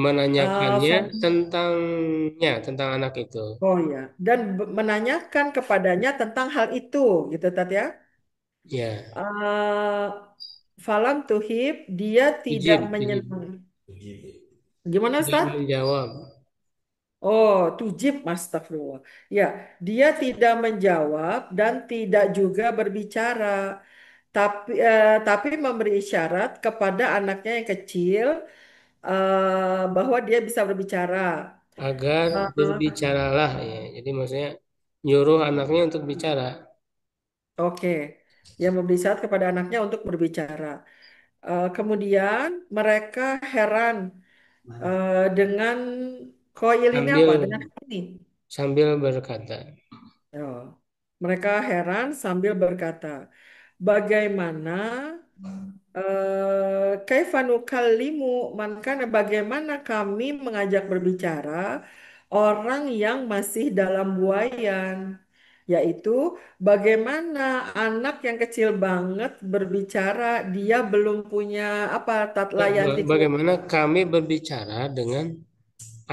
menanyakannya Fa- tentang anak itu. oh ya, dan menanyakan kepadanya tentang hal itu, gitu Tat ya. Ya, Eh, Falam tuhib, dia tidak ijib. menyenang. Gimana Tidak Ustaz? menjawab Oh, tujib, astagfirullah. Ya, dia tidak menjawab dan tidak juga berbicara, tapi memberi isyarat kepada anaknya yang kecil bahwa dia bisa berbicara. agar Eh, berbicaralah ya. Jadi maksudnya nyuruh anaknya untuk bicara. Oke, yang memberi isyarat kepada anaknya untuk berbicara. Kemudian mereka heran dengan koil ini sambil apa? Dengan ini. sambil berkata, Oh. Mereka heran sambil berkata, bagaimana kaifanu kalimu mankana bagaimana kami mengajak berbicara orang yang masih dalam buayan, yaitu bagaimana anak yang kecil banget berbicara, dia belum punya apa tatlayantiku. bagaimana kami berbicara dengan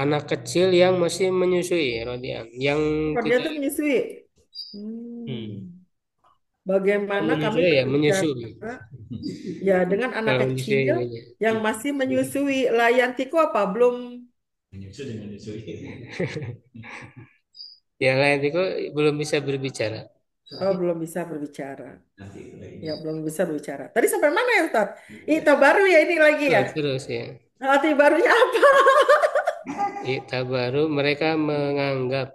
anak kecil yang masih menyusui, Rodian, yang Oh, dia tidak tuh menyusui. hmm, Bagaimana kami menyusui ya, menyusui. berbicara ya dengan anak Kalau menyusui kecil enggaknya. yang masih menyusui. Layantiku apa? Belum, Menyusui dengan menyusui. Yang lain itu belum bisa berbicara. oh, belum bisa berbicara. Nanti itu Ya, lagi. belum bisa berbicara. Tadi sampai mana ya, Ustaz? Itu baru ya ini lagi ya. Terus ya. Arti barunya apa? Kita baru mereka menganggap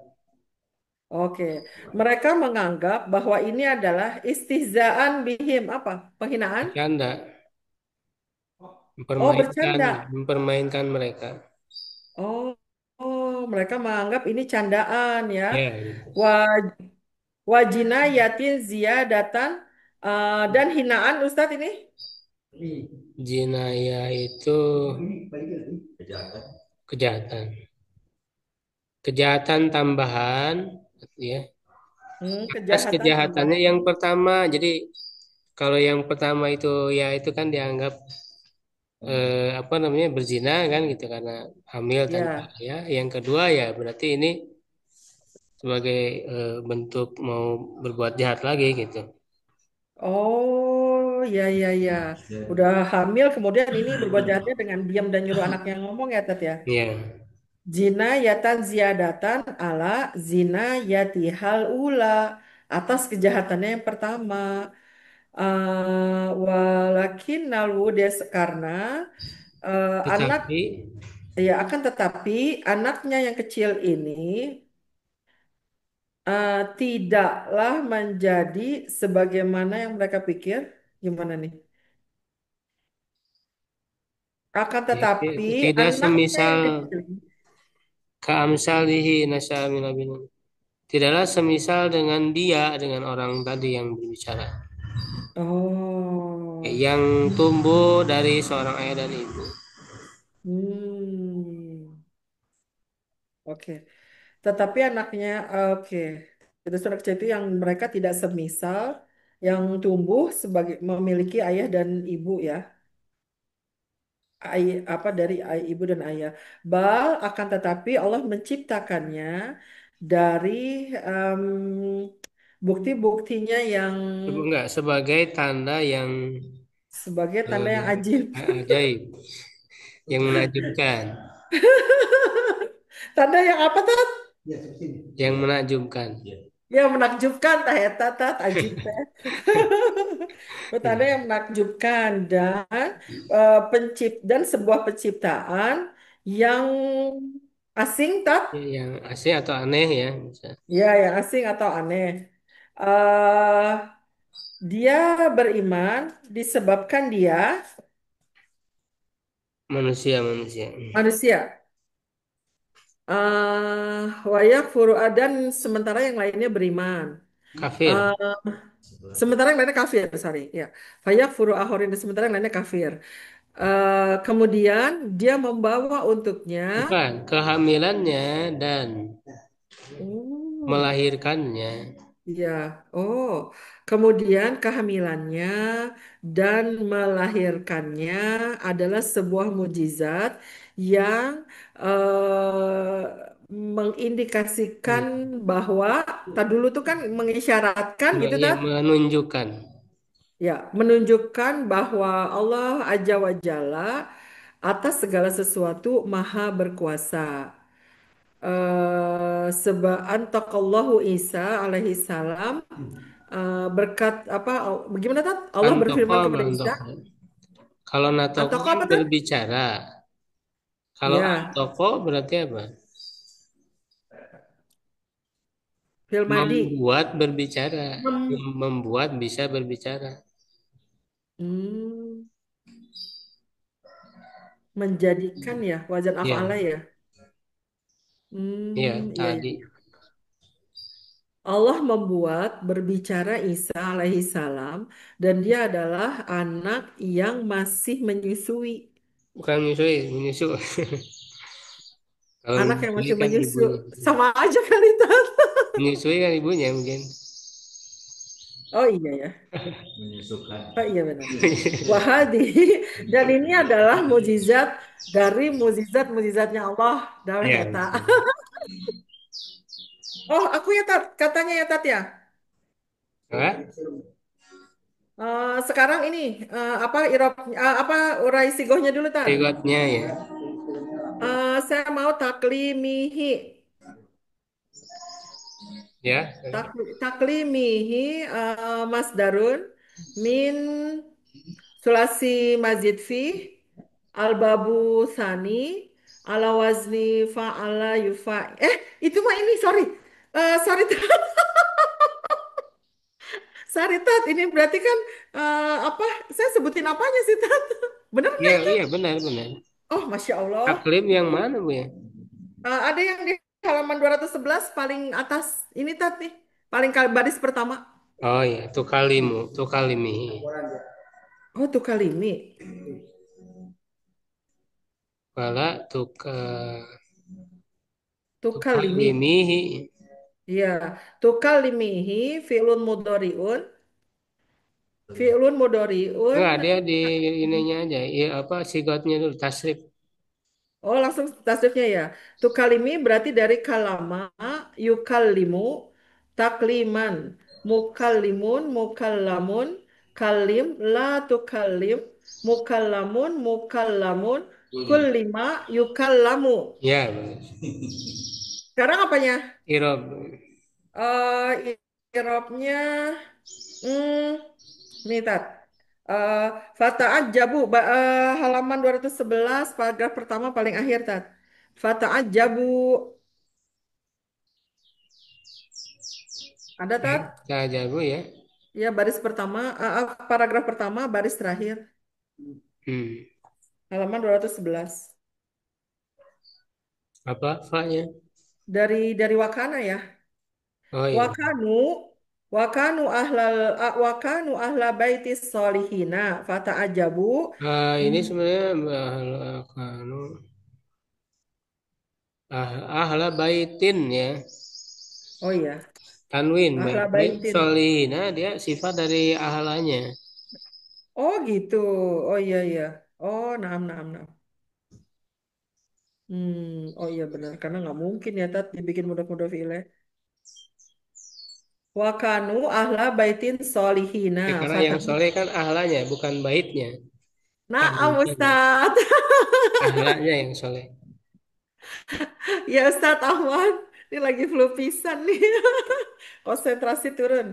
Oke, mereka menganggap bahwa ini adalah istihzaan bihim apa? Penghinaan? bercanda, Oh, mempermainkan, bercanda. mempermainkan mereka. Oh, oh, mereka menganggap ini candaan ya. Ya, gitu. Wa- Wajina yatin ziyadatan dan hinaan Ustadz ini. Jinayah itu Kejahatan. kejahatan. Kejahatan tambahan, ya. Atas Kejahatan kejahatannya tambahan. yang pertama, jadi kalau yang pertama itu ya itu kan dianggap apa namanya berzina kan gitu karena hamil tanpa Ya. ayah. Yang kedua ya berarti ini sebagai bentuk mau berbuat jahat lagi gitu. Oh, ya ya ya. Udah hamil kemudian ini berbuat jahatnya dengan diam dan nyuruh anaknya ngomong ya Tat ya. Ya, Zina yatan ziyadatan ala zina yatihal ula atas kejahatannya yang pertama. Walakin naludes karena anak tetapi ya akan tetapi anaknya yang kecil ini tidaklah menjadi sebagaimana yang mereka pikir. Gimana nih? Akan ya, tetapi tidak anaknya semisal yang kecil. kaamsalihi nasya'amilabin. Tidaklah semisal dengan dia dengan orang tadi yang berbicara Oh, yang tumbuh dari seorang ayah dan ibu. hmm, oke. Tetapi anaknya, oke. Itu saudara kecil itu yang mereka tidak semisal, yang tumbuh sebagai memiliki ayah dan ibu ya. Apa dari ibu dan ayah. Bal akan tetapi Allah menciptakannya dari em, bukti-buktinya yang Enggak, sebagai tanda yang sebagai tanda yang ajib. ajaib, yang menakjubkan, Tanda yang apa tuh? Ya, seperti ini. yang menakjubkan. Ya. Yang menakjubkan tah eta tah ajib teh. Tanda yang menakjubkan dan dan sebuah penciptaan yang asing tat, Yang asing atau aneh ya, bisa. ya yang asing atau aneh. eh Dia beriman disebabkan dia Manusia. manusia. Wayak furu dan sementara yang lainnya beriman. Kafir. Eh, Sementara yang lainnya kafir, sorry. Ya. Fayak furu ahorin sementara yang lainnya kafir. Kemudian dia membawa untuknya. Bukan. Kehamilannya dan Oh, melahirkannya. ya. Oh, kemudian kehamilannya dan melahirkannya adalah sebuah mukjizat yang mengindikasikan bahwa tak dulu tuh kan mengisyaratkan gitu Ya, tak? menunjukkan. Ya, menunjukkan bahwa Allah Azza wa Jalla atas segala sesuatu maha berkuasa. Sebab antaqallahu Isa alaihi salam berkat apa bagaimana tat? Allah Antoko berfirman apa kepada Isa, antoko? Kalau natoko antoko kan apa tat? berbicara. Kalau Ya, antoko berarti apa? Filmadi. Membuat berbicara. Mem- Membuat bisa berbicara. hmm, menjadikan ya wajan af'ala Ya, ya. ya Iya ya. tadi. Allah membuat berbicara Isa alaihi salam dan dia adalah anak yang masih menyusui. Bukan menyusui, menyusu. Kalau Anak yang menyusui masih kan menyusu. ibunya. Sama aja kali Tat. Menyusui kan ibunya mungkin. Oh iya ya. Menyusukan. Oh iya benar. Wahadi. Dan ini adalah mukjizat dari mukjizat-mukjizatnya Allah dalam Ya, Eta. betul. Oh aku ya Tat, katanya ya Tat ya. Apa? Sekarang ini apa apa urai sigohnya dulu Tat. Sifatnya ya. Saya mau taklimihi. Ya. Taklimihi Mas Darun min sulasi mazid fi al-babu sani ala wazni fa'ala yufa. Itu mah ini sorry. Sorry Tat. Sorry Tat. Ini berarti kan apa? Saya sebutin apanya sih Tat? Bener nggak Iya, itu? iya benar. Oh, Masya Allah. Taklim yang mana Bu ya? Ada yang di halaman 211 paling atas. Ini Tat nih. Paling baris pertama. Oh iya, tukalimihi. Oh, tuh kalimi. Wala Tuh kalimi. tukalimihi. Iya. Tuh kalimihi fi'lun mudhari'un. Fi'lun mudhari'un. Enggak, dia di ininya aja. Iya apa sigatnya dulu tasrif. Oh, langsung tasrifnya ya. Tuh kalimi berarti dari kalama yukallimu takliman. Mukallimun, mukallamun, kalim, la tukallim, mukallamun, mukallamun, Kuli. kullima, yukallamu. Ya, benar. Sekarang apanya? Irob. Irobnya, nih tat. Eh Fata'ajabu, halaman 211, paragraf pertama paling akhir tat. Fata'ajabu, ada tat? Tajabu ya. Ya baris pertama, paragraf pertama, baris terakhir, Hmm. halaman 211. Apa fa-nya? Dari Wakana ya. Oh iya. Wakanu, wakanu ahla baitis solihina, fata'ajabu. Ini Hmm. sebenarnya ahla baitin ya. Oh iya, Tanwin, ahla baitin. baitin. Solihina dia sifat dari ahlanya. Oh gitu. Oh iya iya. Oh, naam naam naam. Oh iya benar karena nggak mungkin ya tat dibikin mudah-mudah fi'ilnya. Wakanu ahla baitin solihina Ya, karena yang fatah. soleh kan ahlanya, bukan baitnya. Naam Kedudukannya. Ustaz. Ahlaknya yang soleh. Ya Ustaz Ahmad. Ini lagi flu pisan nih. Konsentrasi turun.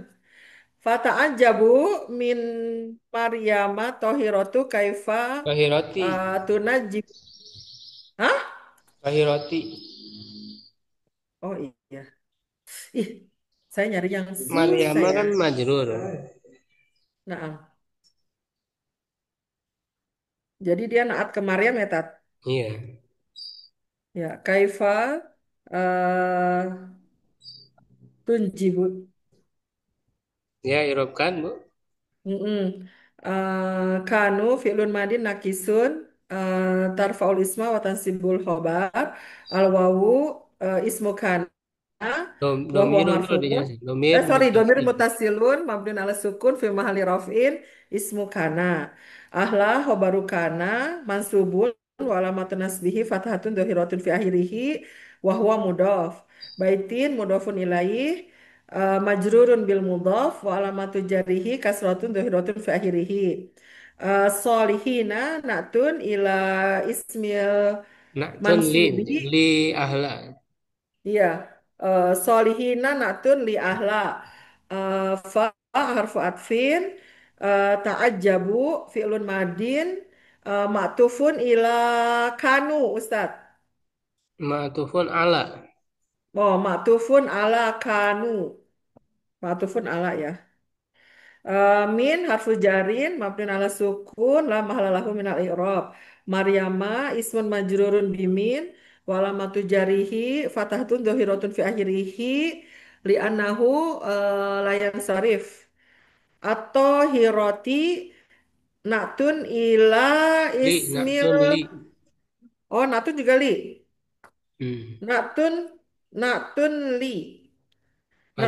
Fata'an jabu min Maryama tohirotu kaifa Kahiroti. tunajib. Hah? Kahiroti. Oh iya. Ih, saya nyari yang susah Maryama ya. kan majrur. Nah, Jadi dia naat ke Maryam ya Tat. Iya. Ya, kaifa eh tunjibu. Ya, irobkan, Bu. Mm-mm. Kanu fi'lun madin nakisun tarfaul isma wa tansibul khobar al wawu ismu kana wa huwa Domirun dulu marfu'un. dijelasin. Domir Sorry, domir mutasil. mutasilun mabdun ala sukun fi mahali raf'in ismu kana. Ahla khobaru kana mansubun wa alamatun nasbihi fathatun dohiratun fi akhirih wa huwa mudhaf. Baitin mudhafun ilaih majrurun bil mudhaf wa alamatu jarihi kasratun dohiratun fi akhirih. Solihina natun ila ismil Na'tun mansubi. li ahla. Iya, solihina natun li ahla. Fa harfu atfin, ta'ajjabu fi'lun madin, ma'tufun ila kanu Ustaz. Ma'tufun ala. Oh, ma'tufun ala kanu. Ma'tufun ala ya. Min harfu jarin mabniun ala sukun la mahala lahu minal i'rab. Maryama ismun majrurun bimin wa alamatu jarihi fatahatun dhahiratun fi akhirihi li'annahu layan sarif. Atau hiroti natun ila ismil. Na'tun li. Oh, natun juga li. Hmm. Natun natun li.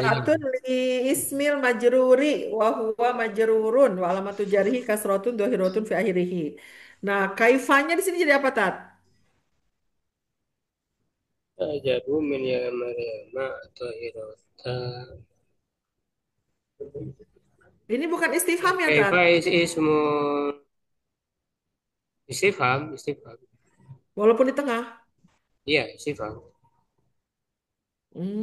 Natun Panjang. li ismil majruri wa huwa majrurun wa alamatu jarihi kasratun dohiratun fi akhirih. Nah, kaifanya di sini jadi apa, Tat? Ajabu min ya Maryama atau irota. Ini bukan istifham ya, Tat? Kaifa ismu istifham, istifham. Walaupun di tengah. Iya, istifham.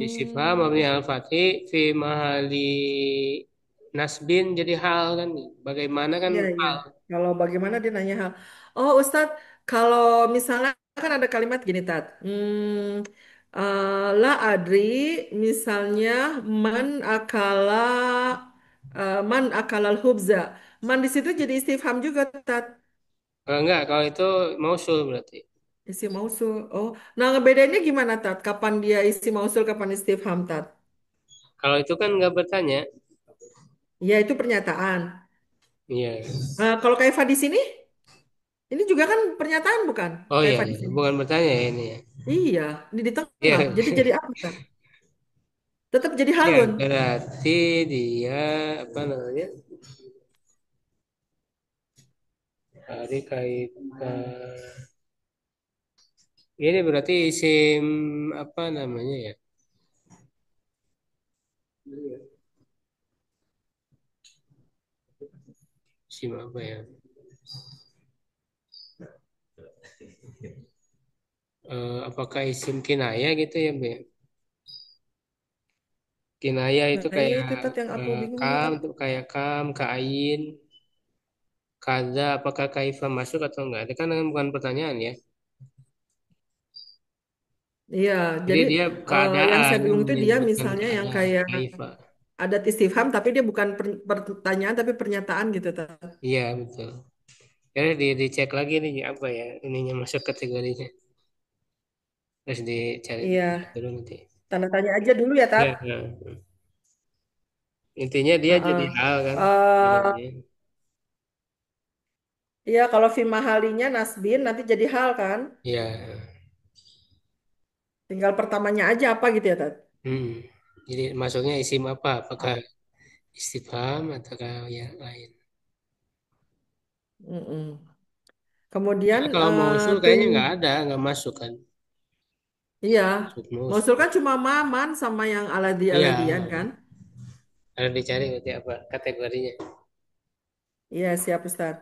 Istifham Hmm, mabni al-fathi fi mahali nasbin jadi hal kan. Bagaimana kan iya, iya. hal. Kalau bagaimana dia nanya hal. Oh, Ustadz, kalau misalnya kan ada kalimat gini, Tat. La adri, misalnya man akalal hubza. Man di situ jadi istifham juga, Tat. Enggak, kalau itu mausul berarti. Isi mausul. Oh, nah ngebedainnya gimana, Tat? Kapan dia isi mausul, kapan istifham, Tat? Kalau itu kan nggak bertanya. Ya, itu pernyataan. Iya. Kalau kaifa di sini, ini juga kan pernyataan bukan? Oh iya, Kaifa di iya. sini. Bukan bertanya ya ini ya. Iya, ini di tengah. Iya. Jadi apa, Tat? Tetap jadi Ya, halun. berarti dia apa namanya? Hari kait ini berarti isim apa namanya ya? Isim apa ya? Apakah isim kinaya gitu ya, Bu? Kinaya itu Nah, iya kayak itu Tat yang aku bingung juga kam, Tat. itu kayak kam, kain, kada, apakah kaifa masuk atau enggak? Itu kan bukan pertanyaan ya. Iya, Jadi jadi dia yang keadaan saya bingung itu dia menyebutkan misalnya yang keadaan kayak kaifa. ada istifham tapi dia bukan pertanyaan tapi pernyataan gitu Tat. Iya, betul. Ya, dicek lagi nih apa ya ininya masuk kategorinya. Terus dicari Iya, dulu nanti. tanda tanya aja dulu ya Tat. Ya, ya. Intinya dia Heeh. jadi hal kan. Eh, Bedanya. iya kalau fi mahalinya nasbin nanti jadi hal kan. Ya. Tinggal pertamanya aja apa gitu ya Tat. Hmm. Jadi masuknya isim apa? Apakah istifham ataukah yang lain? Mm-mm. Kemudian Karena kalau mausul tun kayaknya nggak ada, nggak masuk kan? iya, Masuk mausul mausul. kan cuma maman sama yang aladi Iya. aladian kan. Harus dicari berarti apa kategorinya? Iya, siap Ustaz.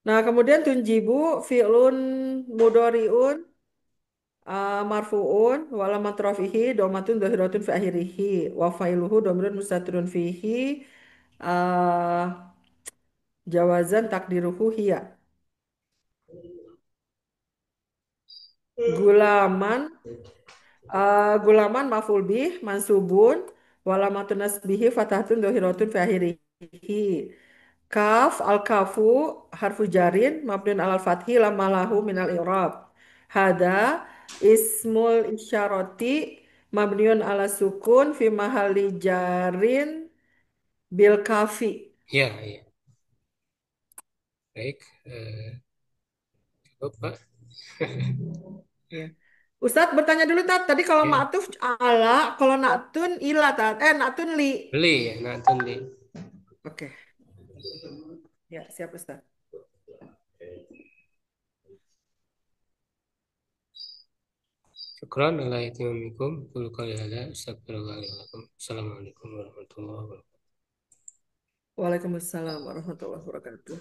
Nah, kemudian tunjibu fi'lun mudhari'un marfu'un wa alamat rafihi domatun dhahiratun fi akhirih wa fa'iluhu dhamirun mustatirun fihi uh, jawazan takdiruhu hiya. Gulaman gulaman maf'ul bih mansubun wa alamatun nasbihi fatahatun dhahiratun fi akhirih. Kaf al-kafu harfu jarin mabniun alal fathi lamma lahu minal i'rab. Hada ismul isyarati mabniun ala sukun fi mahalli jarin bil kafi. Ya, ya. Baik. Cukup, Pak. Ya. Ustadz bertanya dulu Tat. Tadi kalau Ya. ma'tuf ala, kalau na'tun ila Tat. Na'tun li. Beli ya, nonton di. Oke. Ya, siap Ustadz. Syukran ala itimikum. Qul qawli hadza astaghfirullah li wa lakum. Assalamualaikum warahmatullahi wabarakatuh. Waalaikumsalam warahmatullahi wabarakatuh.